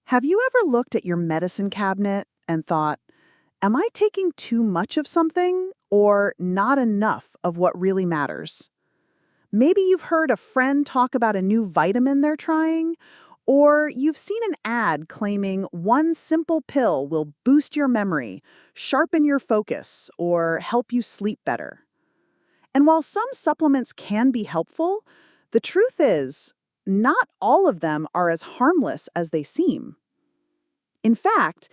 Have you ever looked at your medicine cabinet and thought, am I taking too much of something or not enough of what really matters? Maybe you've heard a friend talk about a new vitamin they're trying, or you've seen an ad claiming one simple pill will boost your memory, sharpen your focus, or help you sleep better. And while some supplements can be helpful, the truth is, not all of them are as harmless as they seem. In fact,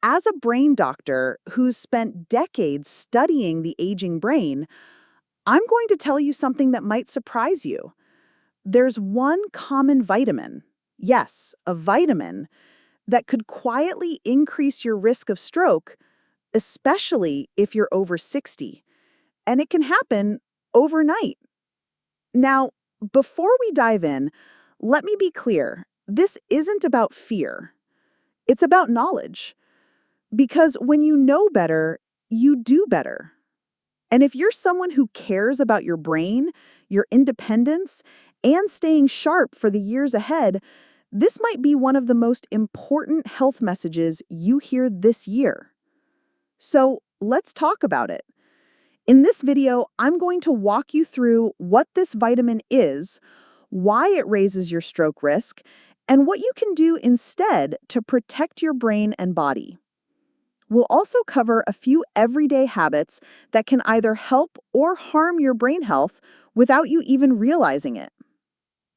as a brain doctor who's spent decades studying the aging brain, I'm going to tell you something that might surprise you. There's one common vitamin, yes, a vitamin, that could quietly increase your risk of stroke, especially if you're over 60. And it can happen overnight. Now, before we dive in, let me be clear. This isn't about fear. It's about knowledge. Because when you know better, you do better. And if you're someone who cares about your brain, your independence, and staying sharp for the years ahead, this might be one of the most important health messages you hear this year. So let's talk about it. In this video, I'm going to walk you through what this vitamin is, why it raises your stroke risk, and what you can do instead to protect your brain and body. We'll also cover a few everyday habits that can either help or harm your brain health without you even realizing it.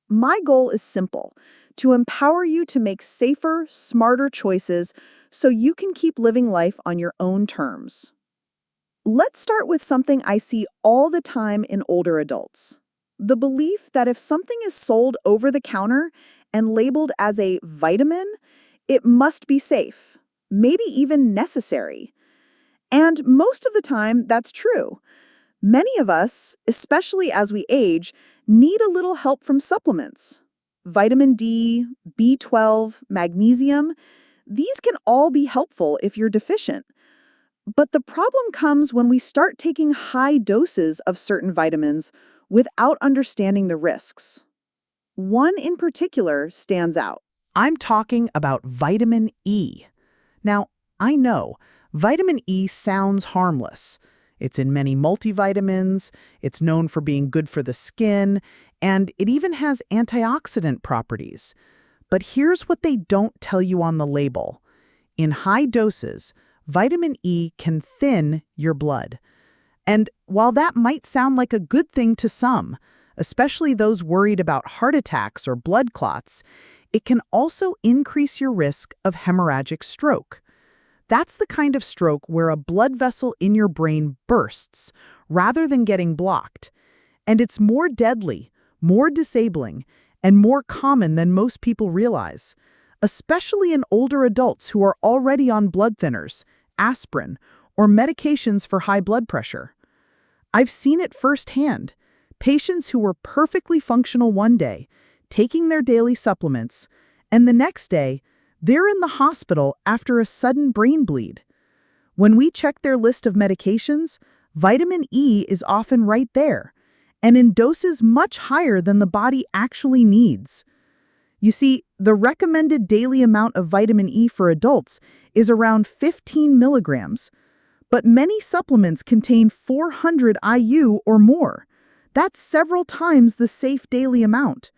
My goal is simple: to empower you to make safer, smarter choices so you can keep living life on your own terms. Let's start with something I see all the time in older adults. The belief that if something is sold over the counter and labeled as a vitamin, it must be safe, maybe even necessary. And most of the time, that's true. Many of us, especially as we age, need a little help from supplements. Vitamin D, B12, magnesium, these can all be helpful if you're deficient. But the problem comes when we start taking high doses of certain vitamins without understanding the risks. One in particular stands out. I'm talking about vitamin E. Now, I know, vitamin E sounds harmless. It's in many multivitamins, it's known for being good for the skin, and it even has antioxidant properties. But here's what they don't tell you on the label. In high doses, vitamin E can thin your blood. And while that might sound like a good thing to some, especially those worried about heart attacks or blood clots, it can also increase your risk of hemorrhagic stroke. That's the kind of stroke where a blood vessel in your brain bursts rather than getting blocked. And it's more deadly, more disabling, and more common than most people realize, especially in older adults who are already on blood thinners, aspirin, or medications for high blood pressure. I've seen it firsthand. Patients who were perfectly functional one day, taking their daily supplements, and the next day, they're in the hospital after a sudden brain bleed. When we check their list of medications, vitamin E is often right there, and in doses much higher than the body actually needs. You see, the recommended daily amount of vitamin E for adults is around 15 milligrams, but many supplements contain 400 IU or more. That's several times the safe daily amount.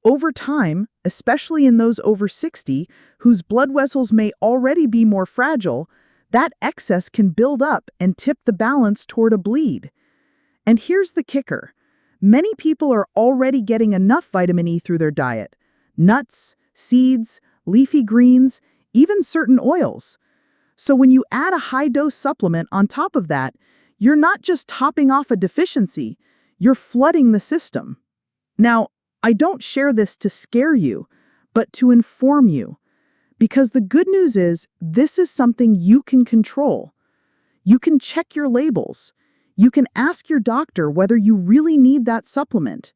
Over time, especially in those over 60, whose blood vessels may already be more fragile, that excess can build up and tip the balance toward a bleed. And here's the kicker. Many people are already getting enough vitamin E through their diet. Nuts, seeds, leafy greens, even certain oils. So when you add a high-dose supplement on top of that, you're not just topping off a deficiency, you're flooding the system. Now, I don't share this to scare you, but to inform you. Because the good news is, this is something you can control. You can check your labels. You can ask your doctor whether you really need that supplement.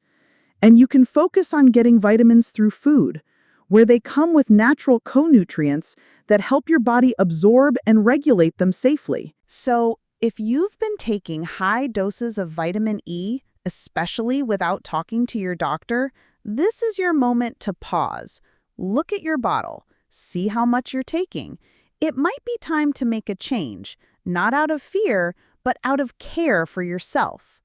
And you can focus on getting vitamins through food, where they come with natural co-nutrients that help your body absorb and regulate them safely. So, if you've been taking high doses of vitamin E, especially without talking to your doctor, this is your moment to pause. Look at your bottle. see how much you're taking. It might be time to make a change, not out of fear, but out of care for yourself.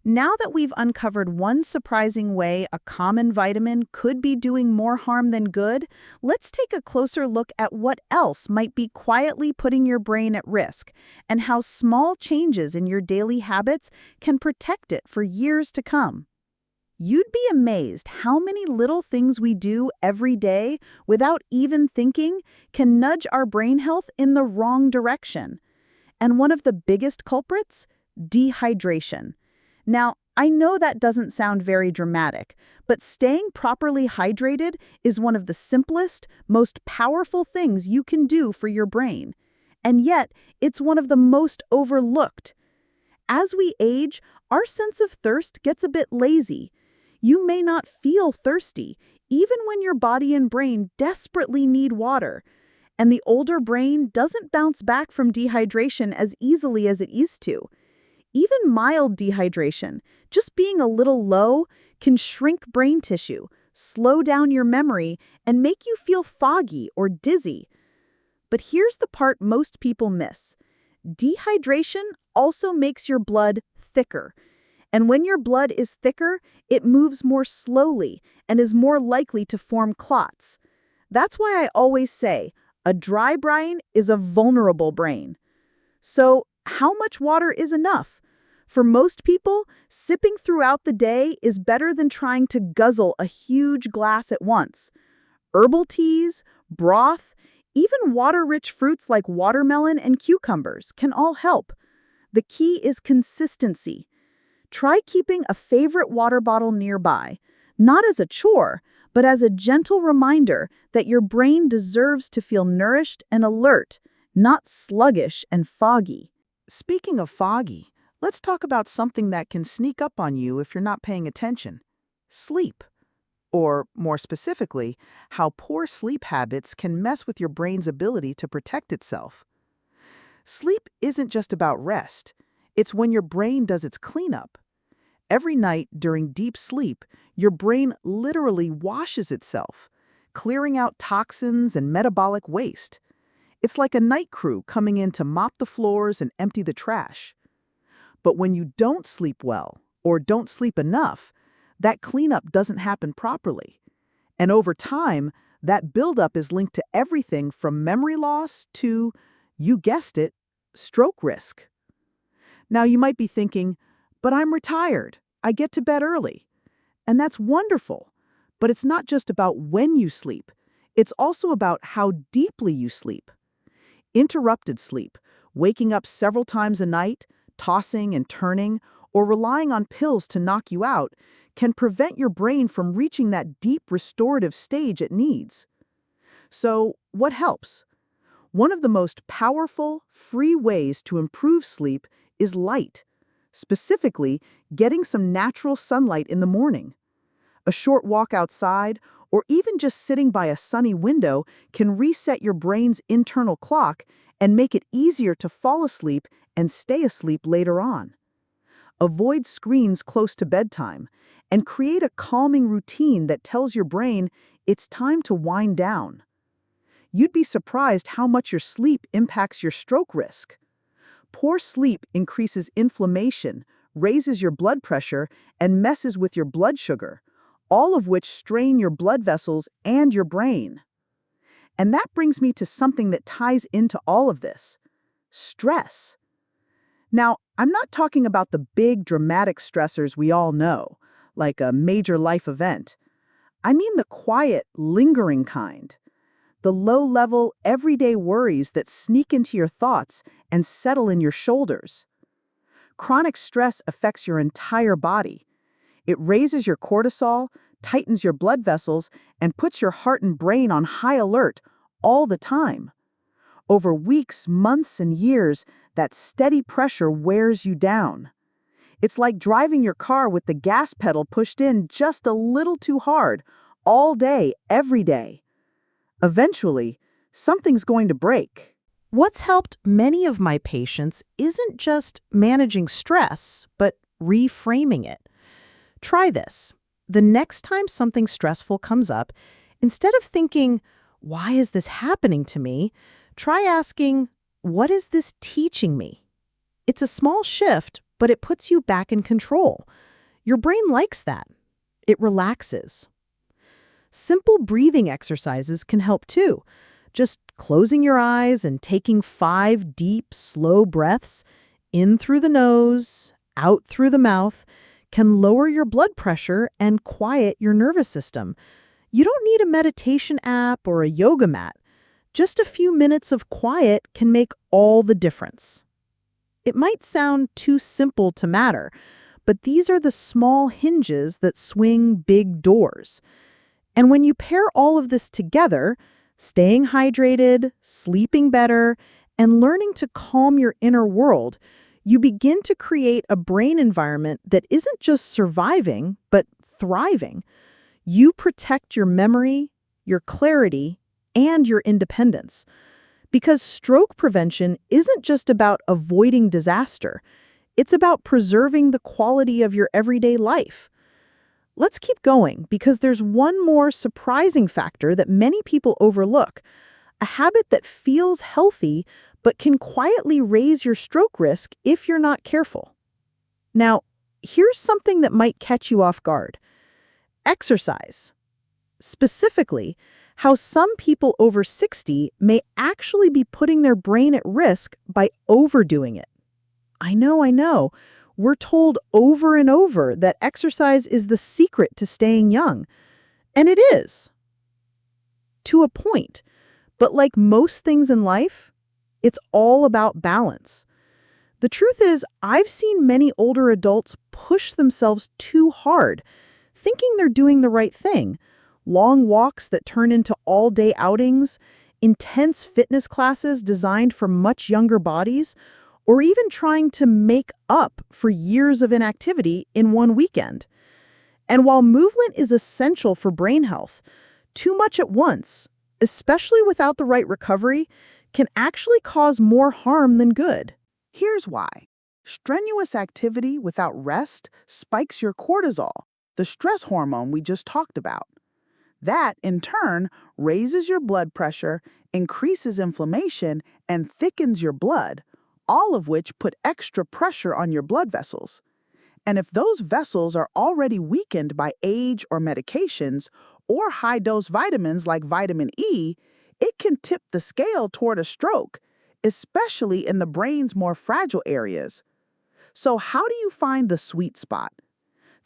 Now that we've uncovered one surprising way a common vitamin could be doing more harm than good, let's take a closer look at what else might be quietly putting your brain at risk and how small changes in your daily habits can protect it for years to come. You'd be amazed how many little things we do every day without even thinking can nudge our brain health in the wrong direction. And one of the biggest culprits? Dehydration. Now, I know that doesn't sound very dramatic, but staying properly hydrated is one of the simplest, most powerful things you can do for your brain. And yet, it's one of the most overlooked. As we age, our sense of thirst gets a bit lazy. You may not feel thirsty, even when your body and brain desperately need water. And the older brain doesn't bounce back from dehydration as easily as it used to. Even mild dehydration, just being a little low, can shrink brain tissue, slow down your memory, and make you feel foggy or dizzy. But here's the part most people miss. Dehydration also makes your blood thicker. And when your blood is thicker, it moves more slowly and is more likely to form clots. That's why I always say, a dry brain is a vulnerable brain. So, how much water is enough? For most people, sipping throughout the day is better than trying to guzzle a huge glass at once. Herbal teas, broth, even water-rich fruits like watermelon and cucumbers can all help. The key is consistency. Try keeping a favorite water bottle nearby, not as a chore, but as a gentle reminder that your brain deserves to feel nourished and alert, not sluggish and foggy. Speaking of foggy, let's talk about something that can sneak up on you if you're not paying attention. Sleep. Or, more specifically, how poor sleep habits can mess with your brain's ability to protect itself. Sleep isn't just about rest. It's when your brain does its cleanup. Every night during deep sleep, your brain literally washes itself, clearing out toxins and metabolic waste. It's like a night crew coming in to mop the floors and empty the trash. But when you don't sleep well, or don't sleep enough, that cleanup doesn't happen properly. And over time, that buildup is linked to everything from memory loss to, you guessed it, stroke risk. Now you might be thinking, but I'm retired. I get to bed early. And that's wonderful. But it's not just about when you sleep. It's also about how deeply you sleep. Interrupted sleep, waking up several times a night, tossing and turning, or relying on pills to knock you out, can prevent your brain from reaching that deep restorative stage it needs. So, what helps? One of the most powerful, free ways to improve sleep is light. Specifically, getting some natural sunlight in the morning. A short walk outside, or even just sitting by a sunny window, can reset your brain's internal clock and make it easier to fall asleep and stay asleep later on. Avoid screens close to bedtime, and create a calming routine that tells your brain it's time to wind down. You'd be surprised how much your sleep impacts your stroke risk. Poor sleep increases inflammation, raises your blood pressure, and messes with your blood sugar, all of which strain your blood vessels and your brain. And that brings me to something that ties into all of this: stress. Now, I'm not talking about the big dramatic stressors we all know, like a major life event. I mean the quiet, lingering kind. The low-level, everyday worries that sneak into your thoughts and settle in your shoulders. Chronic stress affects your entire body. It raises your cortisol, tightens your blood vessels, and puts your heart and brain on high alert all the time. Over weeks, months, and years, that steady pressure wears you down. It's like driving your car with the gas pedal pushed in just a little too hard, all day, every day. Eventually, something's going to break. What's helped many of my patients isn't just managing stress, but reframing it. Try this. The next time something stressful comes up, instead of thinking, why is this happening to me? Try asking, what is this teaching me? It's a small shift, but it puts you back in control. Your brain likes that. It relaxes. Simple breathing exercises can help too. Just closing your eyes and taking 5 deep, slow breaths in through the nose, out through the mouth can lower your blood pressure and quiet your nervous system. You don't need a meditation app or a yoga mat. Just a few minutes of quiet can make all the difference. It might sound too simple to matter, but these are the small hinges that swing big doors. And when you pair all of this together, staying hydrated, sleeping better, and learning to calm your inner world, you begin to create a brain environment that isn't just surviving, but thriving. You protect your memory, your clarity, and your independence. Because stroke prevention isn't just about avoiding disaster. It's about preserving the quality of your everyday life. Let's keep going because there's one more surprising factor that many people overlook, a habit that feels healthy but can quietly raise your stroke risk if you're not careful. Now, here's something that might catch you off guard. Exercise. Specifically, how some people over 60 may actually be putting their brain at risk by overdoing it. I know. We're told over and over that exercise is the secret to staying young. And it is. To a point. But like most things in life, it's all about balance. The truth is, I've seen many older adults push themselves too hard, thinking they're doing the right thing. Long walks that turn into all-day outings, intense fitness classes designed for much younger bodies, or even trying to make up for years of inactivity in one weekend. And while movement is essential for brain health, too much at once, especially without the right recovery, can actually cause more harm than good. Here's why. Strenuous activity without rest spikes your cortisol, the stress hormone we just talked about. That, in turn, raises your blood pressure, increases inflammation, and thickens your blood, all of which put extra pressure on your blood vessels. And if those vessels are already weakened by age or medications, or high-dose vitamins like vitamin E, it can tip the scale toward a stroke, especially in the brain's more fragile areas. So how do you find the sweet spot?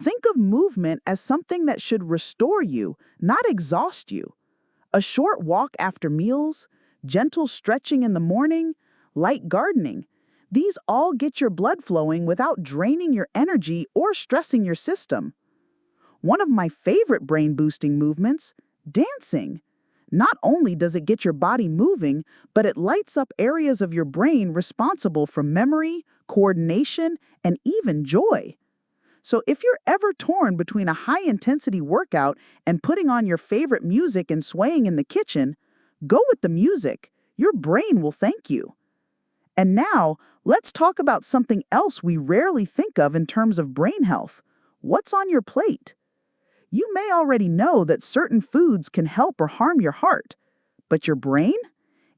Think of movement as something that should restore you, not exhaust you. A short walk after meals, gentle stretching in the morning, light gardening. These all get your blood flowing without draining your energy or stressing your system. One of my favorite brain-boosting movements, dancing. Not only does it get your body moving, but it lights up areas of your brain responsible for memory, coordination, and even joy. So if you're ever torn between a high-intensity workout and putting on your favorite music and swaying in the kitchen, go with the music. Your brain will thank you. And now, let's talk about something else we rarely think of in terms of brain health. What's on your plate? You may already know that certain foods can help or harm your heart, but your brain?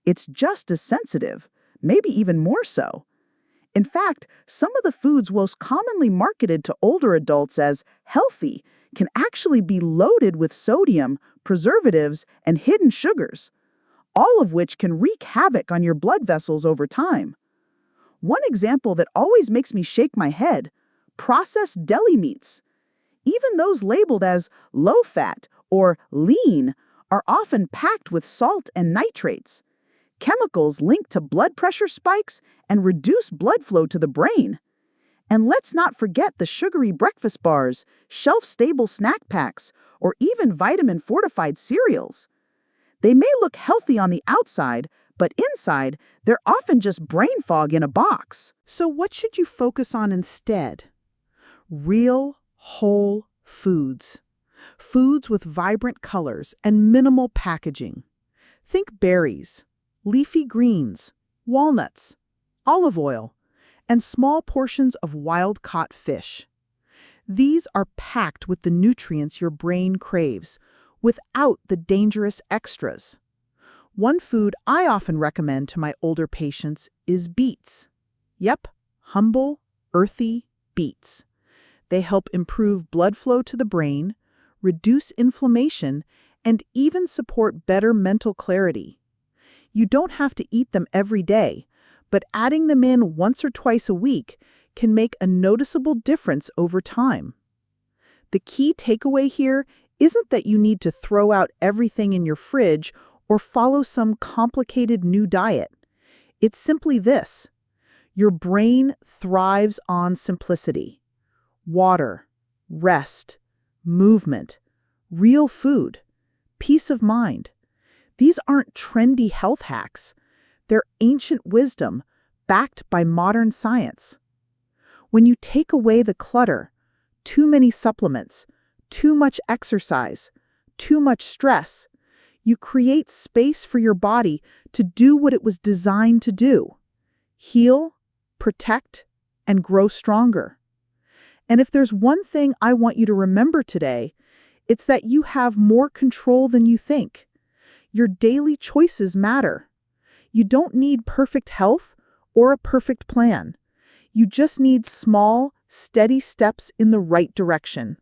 It's just as sensitive, maybe even more so. In fact, some of the foods most commonly marketed to older adults as healthy can actually be loaded with sodium, preservatives, and hidden sugars, all of which can wreak havoc on your blood vessels over time. One example that always makes me shake my head, processed deli meats. Even those labeled as low-fat or lean are often packed with salt and nitrates, chemicals linked to blood pressure spikes and reduce blood flow to the brain. And let's not forget the sugary breakfast bars, shelf-stable snack packs, or even vitamin-fortified cereals. They may look healthy on the outside, but inside, they're often just brain fog in a box. So what should you focus on instead? Real, whole foods. Foods with vibrant colors and minimal packaging. Think berries, leafy greens, walnuts, olive oil, and small portions of wild-caught fish. These are packed with the nutrients your brain craves, without the dangerous extras. One food I often recommend to my older patients is beets. Yep, humble, earthy beets. They help improve blood flow to the brain, reduce inflammation, and even support better mental clarity. You don't have to eat them every day, but adding them in once or twice a week can make a noticeable difference over time. The key takeaway here isn't that you need to throw out everything in your fridge or follow some complicated new diet. It's simply this: your brain thrives on simplicity. Water, rest, movement, real food, peace of mind. These aren't trendy health hacks. They're ancient wisdom backed by modern science. When you take away the clutter, too many supplements, too much exercise, too much stress, you create space for your body to do what it was designed to do: heal, protect, and grow stronger. And if there's one thing I want you to remember today, it's that you have more control than you think. Your daily choices matter. You don't need perfect health or a perfect plan. You just need small, steady steps in the right direction.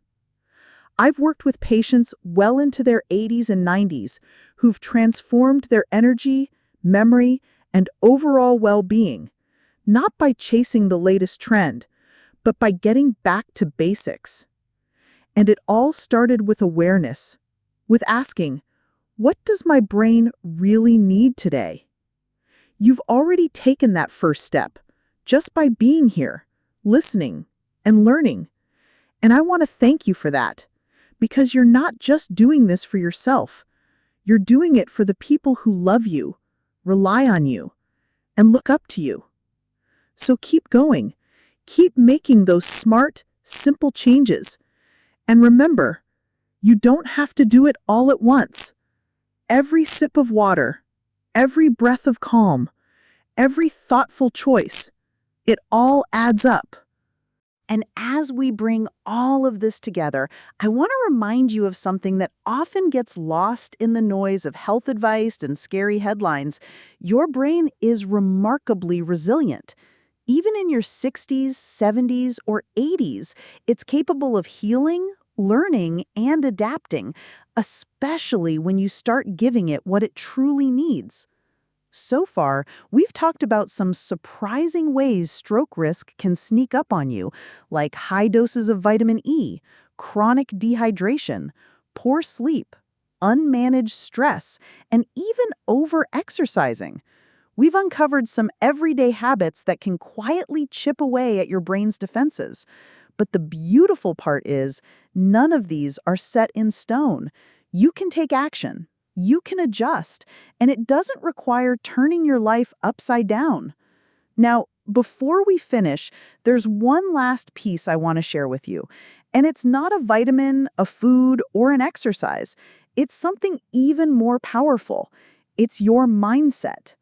I've worked with patients well into their 80s and 90s who've transformed their energy, memory, and overall well-being, not by chasing the latest trend, but by getting back to basics. And it all started with awareness, with asking, what does my brain really need today? You've already taken that first step, just by being here, listening, and learning. And I want to thank you for that, because you're not just doing this for yourself. You're doing it for the people who love you, rely on you, and look up to you. So keep going. Keep making those smart, simple changes. And remember, you don't have to do it all at once. Every sip of water, every breath of calm, every thoughtful choice, it all adds up. And as we bring all of this together, I want to remind you of something that often gets lost in the noise of health advice and scary headlines. Your brain is remarkably resilient. Even in your 60s, 70s, or 80s, it's capable of healing, learning, and adapting, especially when you start giving it what it truly needs. So far, we've talked about some surprising ways stroke risk can sneak up on you, like high doses of vitamin E, chronic dehydration, poor sleep, unmanaged stress, and even over-exercising. We've uncovered some everyday habits that can quietly chip away at your brain's defenses. But the beautiful part is, none of these are set in stone. You can take action. You can adjust, and it doesn't require turning your life upside down. Now, before we finish, there's one last piece I want to share with you. And it's not a vitamin, a food, or an exercise. It's something even more powerful. It's your mindset.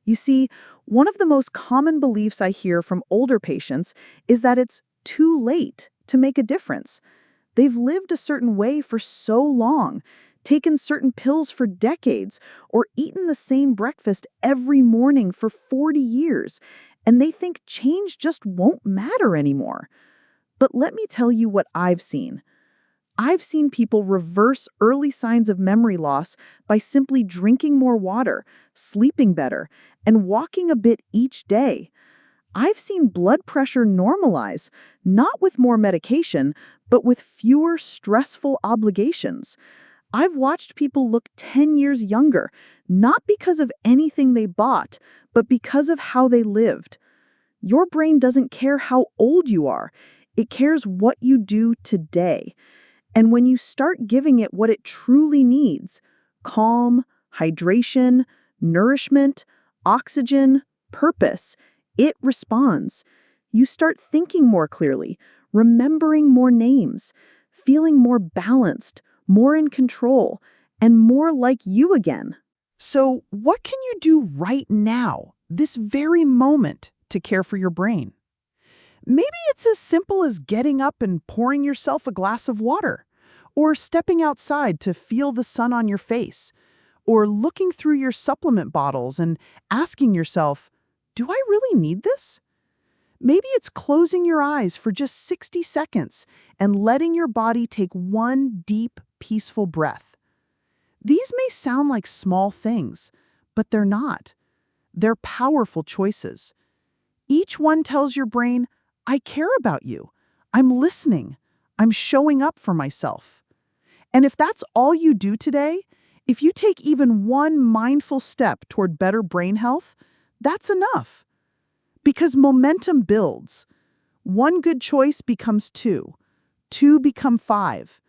You see, one of the most common beliefs I hear from older patients is that it's too late to make a difference. They've lived a certain way for so long, taken certain pills for decades, or eaten the same breakfast every morning for 40 years, and they think change just won't matter anymore. But let me tell you what I've seen. I've seen people reverse early signs of memory loss by simply drinking more water, sleeping better, and walking a bit each day. I've seen blood pressure normalize, not with more medication, but with fewer stressful obligations. I've watched people look 10 years younger, not because of anything they bought, but because of how they lived. Your brain doesn't care how old you are. It cares what you do today. And when you start giving it what it truly needs, calm, hydration, nourishment, oxygen, purpose, it responds. You start thinking more clearly, remembering more names, feeling more balanced, more in control, and more like you again. So, what can you do right now, this very moment, to care for your brain? Maybe it's as simple as getting up and pouring yourself a glass of water, or stepping outside to feel the sun on your face, or looking through your supplement bottles and asking yourself, do I really need this? Maybe it's closing your eyes for just 60 seconds and letting your body take one deep, peaceful breath. These may sound like small things, but they're not. They're powerful choices. Each one tells your brain, I care about you. I'm listening. I'm showing up for myself. And if that's all you do today, if you take even one mindful step toward better brain health, that's enough. Because momentum builds. One good choice becomes two. Two become five.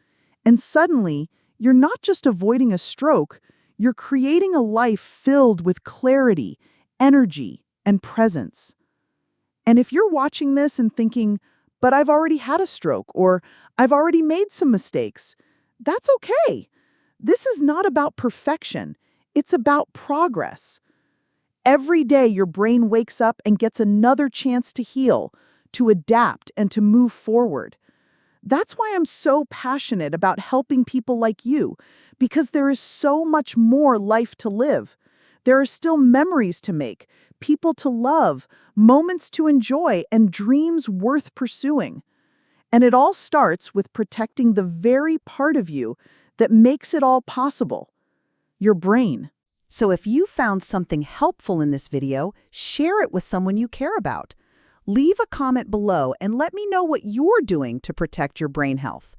And suddenly, you're not just avoiding a stroke, you're creating a life filled with clarity, energy, and presence. And if you're watching this and thinking, but I've already had a stroke, or I've already made some mistakes, that's okay. This is not about perfection. It's about progress. Every day your brain wakes up and gets another chance to heal, to adapt, and to move forward. That's why I'm so passionate about helping people like you, because there is so much more life to live. There are still memories to make, people to love, moments to enjoy, and dreams worth pursuing. And it all starts with protecting the very part of you that makes it all possible, your brain. So if you found something helpful in this video, share it with someone you care about. Leave a comment below and let me know what you're doing to protect your brain health.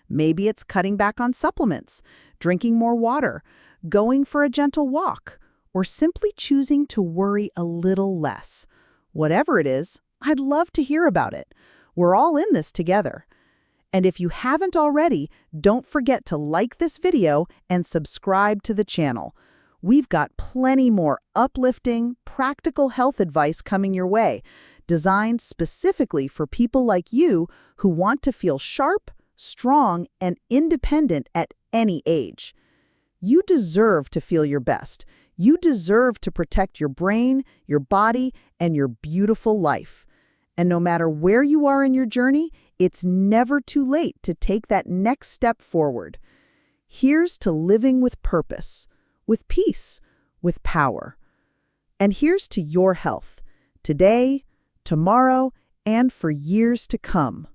Maybe it's cutting back on supplements, drinking more water, going for a gentle walk, or simply choosing to worry a little less. Whatever it is, I'd love to hear about it. We're all in this together. And if you haven't already, don't forget to like this video and subscribe to the channel. We've got plenty more uplifting, practical health advice coming your way, designed specifically for people like you who want to feel sharp, strong, and independent at any age. You deserve to feel your best. You deserve to protect your brain, your body, and your beautiful life. And no matter where you are in your journey, it's never too late to take that next step forward. Here's to living with purpose, with peace, with power. And here's to your health, today, tomorrow, and for years to come.